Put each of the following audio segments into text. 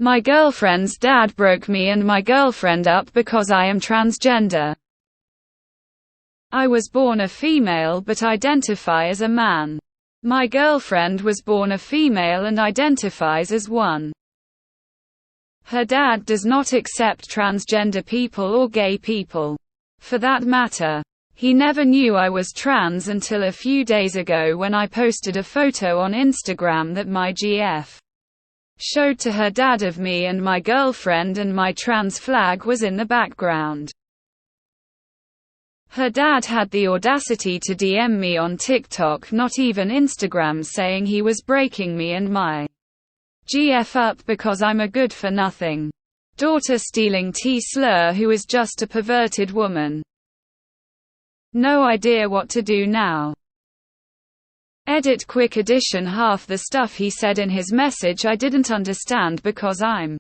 My girlfriend's dad broke me and my girlfriend up because I am transgender. I was born a female but identify as a man. My girlfriend was born a female and identifies as one. Her dad does not accept transgender people or gay people. For that matter, he never knew I was trans until a few days ago when I posted a photo on Instagram that my GF showed to her dad of me and my girlfriend, and my trans flag was in the background. Her dad had the audacity to DM me on TikTok, not even Instagram, saying he was breaking me and my GF up because I'm a good-for-nothing daughter stealing T-slur who is just a perverted woman. No idea what to do now. Edit quick addition: half the stuff he said in his message I didn't understand because I'm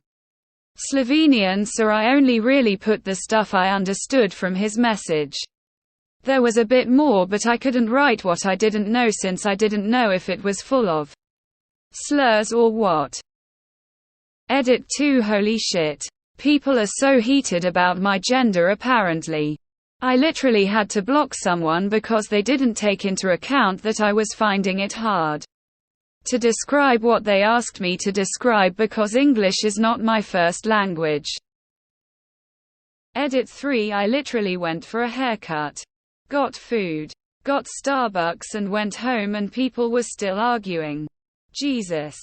Slovenian, so I only really put the stuff I understood from his message. There was a bit more but I couldn't write what I didn't know since I didn't know if it was full of slurs or what. Edit 2: holy shit. People are so heated about my gender apparently. I literally had to block someone because they didn't take into account that I was finding it hard to describe what they asked me to describe because English is not my first language. Edit 3: I literally went for a haircut, got food, got Starbucks and went home and people were still arguing. Jesus.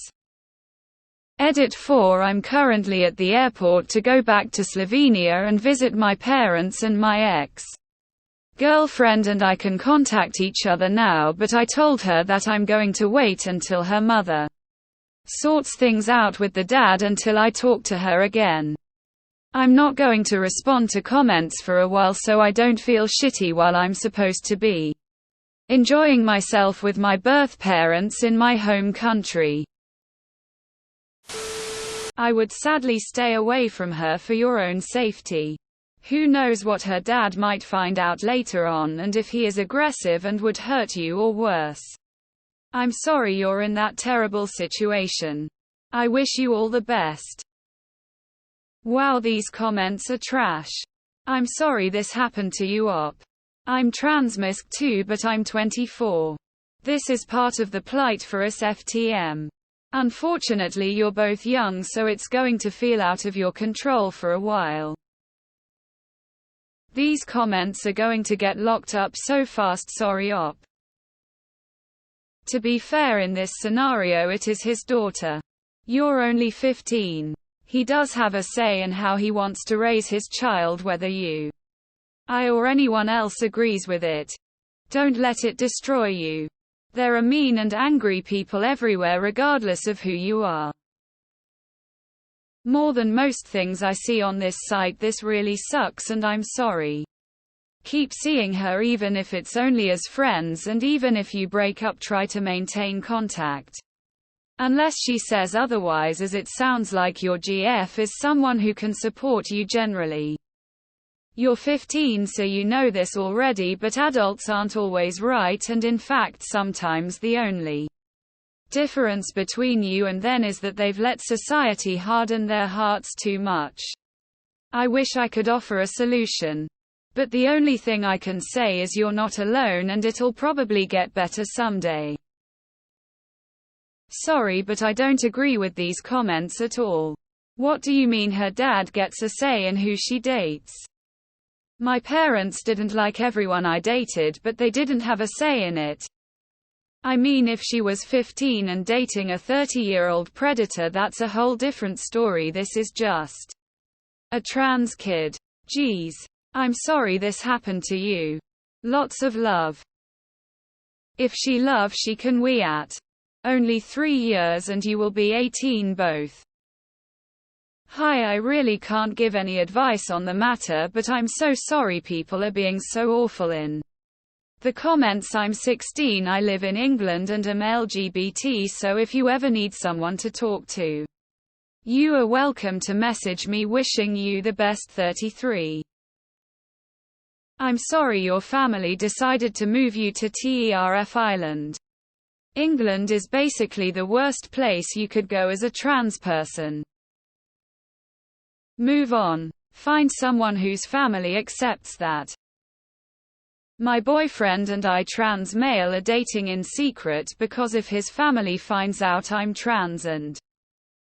Edit 4: I'm currently at the airport to go back to Slovenia and visit my parents and my ex-girlfriend, and I can contact each other now, but I told her that I'm going to wait until her mother sorts things out with the dad until I talk to her again. I'm not going to respond to comments for a while so I don't feel shitty while I'm supposed to be enjoying myself with my birth parents in my home country. I would sadly stay away from her for your own safety. Who knows what her dad might find out later on, and if he is aggressive and would hurt you or worse. I'm sorry you're in that terrible situation. I wish you all the best. Wow, these comments are trash. I'm sorry this happened to you, op. I'm transmisc too, but I'm 24. This is part of the plight for us FTM. Unfortunately you're both young, so it's going to feel out of your control for a while. These comments are going to get locked up so fast, sorry op. To be fair, in this scenario it is his daughter. You're only 15. He does have a say in how he wants to raise his child, whether you, I or anyone else agrees with it. Don't let it destroy you. There are mean and angry people everywhere regardless of who you are. More than most things I see on this site, this really sucks and I'm sorry. Keep seeing her even if it's only as friends, and even if you break up try to maintain contact. Unless she says otherwise, as it sounds like your GF is someone who can support you generally. You're 15 so you know this already, but adults aren't always right, and in fact sometimes the only difference between you and them is that they've let society harden their hearts too much. I wish I could offer a solution. But the only thing I can say is you're not alone and it'll probably get better someday. Sorry, but I don't agree with these comments at all. What do you mean her dad gets a say in who she dates? My parents didn't like everyone I dated, but they didn't have a say in it. I mean, if she was 15 and dating a 30-year-old predator, that's a whole different story. This is just a trans kid. Geez. I'm sorry this happened to you. Lots of love. If she loves, she can we at only 3 years and you will be 18 both. Hi, I really can't give any advice on the matter, but I'm so sorry people are being so awful in the comments. I'm 16, I live in England and am LGBT, so if you ever need someone to talk to, you are welcome to message me. Wishing you the best. 33. I'm sorry your family decided to move you to TERF Island. England is basically the worst place you could go as a trans person. Move on. Find someone whose family accepts that. My boyfriend and I, trans male, are dating in secret because if his family finds out I'm trans and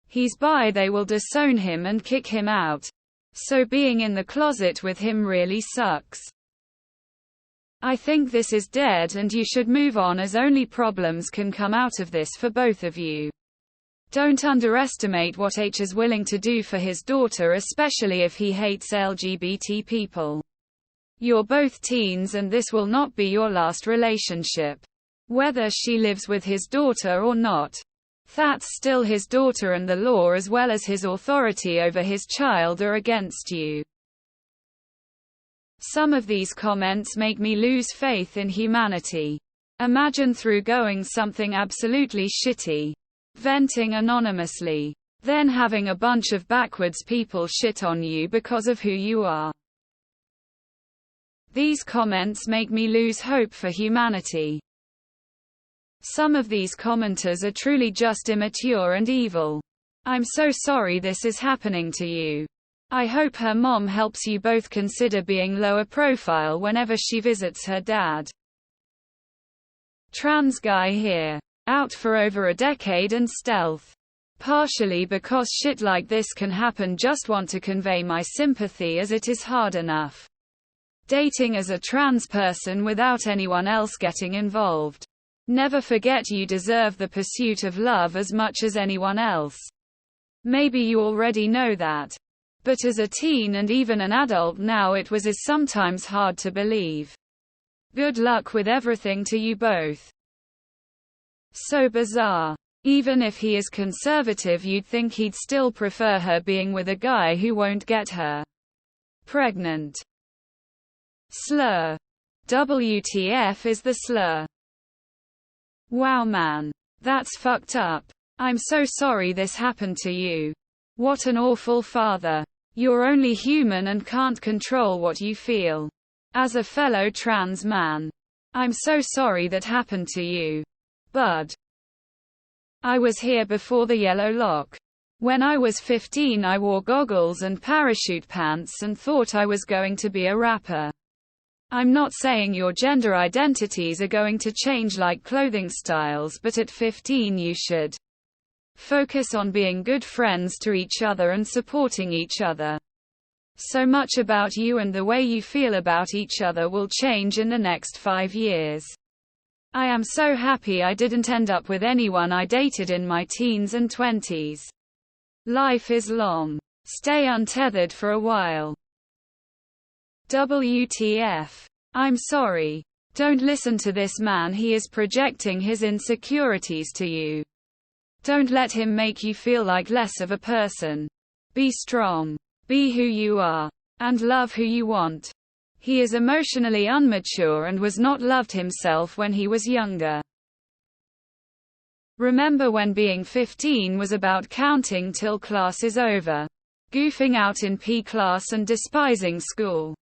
he's bi, they will disown him and kick him out. So being in the closet with him really sucks. I think this is dead and you should move on, as only problems can come out of this for both of you. Don't underestimate what H is willing to do for his daughter, especially if he hates LGBT people. You're both teens and this will not be your last relationship. Whether she lives with his daughter or not, that's still his daughter, and the law as well as his authority over his child are against you. Some of these comments make me lose faith in humanity. Imagine going something absolutely shitty, venting anonymously, then having a bunch of backwards people shit on you because of who you are. These comments make me lose hope for humanity. Some of these commenters are truly just immature and evil. I'm so sorry this is happening to you. I hope her mom helps you both consider being lower profile whenever she visits her dad. Trans guy here. Out for over a decade and stealth. Partially because shit like this can happen, just want to convey my sympathy as it is hard enough dating as a trans person without anyone else getting involved. Never forget you deserve the pursuit of love as much as anyone else. Maybe you already know that. But as a teen and even an adult now, it is sometimes hard to believe. Good luck with everything to you both. So bizarre. Even if he is conservative, you'd think he'd still prefer her being with a guy who won't get her pregnant. Slur. WTF is the slur. Wow man. That's fucked up. I'm so sorry this happened to you. What an awful father. You're only human and can't control what you feel. As a fellow trans man, I'm so sorry that happened to you. Bud. I was here before the yellow lock. When I was 15, I wore goggles and parachute pants and thought I was going to be a rapper. I'm not saying your gender identities are going to change like clothing styles, but at 15 you should focus on being good friends to each other and supporting each other. So much about you and the way you feel about each other will change in the next 5 years. I am so happy I didn't end up with anyone I dated in my teens and 20s. Life is long. Stay untethered for a while. WTF. I'm sorry. Don't listen to this man, he is projecting his insecurities to you. Don't let him make you feel like less of a person. Be strong. Be who you are. And love who you want. He is emotionally immature and was not loved himself when he was younger. Remember when being 15 was about counting till class is over, goofing out in P class and despising school.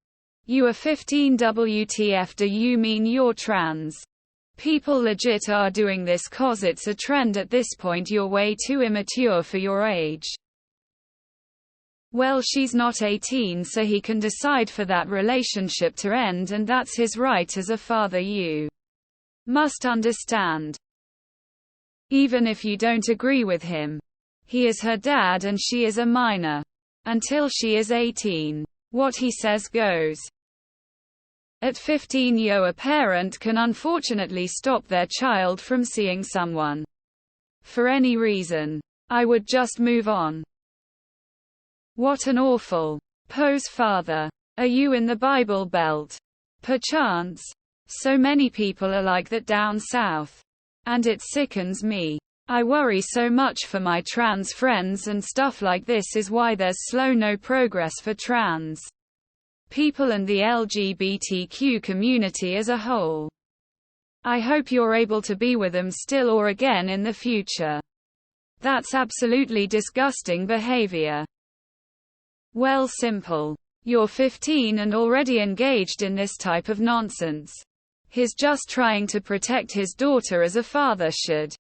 You are 15. WTF, do you mean you're trans? People legit are doing this cause it's a trend at this point. You're way too immature for your age. Well, she's not 18, so he can decide for that relationship to end, and that's his right as a father. You must understand. Even if you don't agree with him, he is her dad and she is a minor. Until she is 18. What he says goes. At 15, a parent can unfortunately stop their child from seeing someone for any reason. I would just move on. What an awful pose father. Are you in the Bible Belt? Perchance. So many people are like that down south. And it sickens me. I worry so much for my trans friends, and stuff like this is why there's no progress for trans people and the LGBTQ community as a whole. I hope you're able to be with them still or again in the future. That's absolutely disgusting behavior. Well, simple. You're 15 and already engaged in this type of nonsense. He's just trying to protect his daughter as a father should.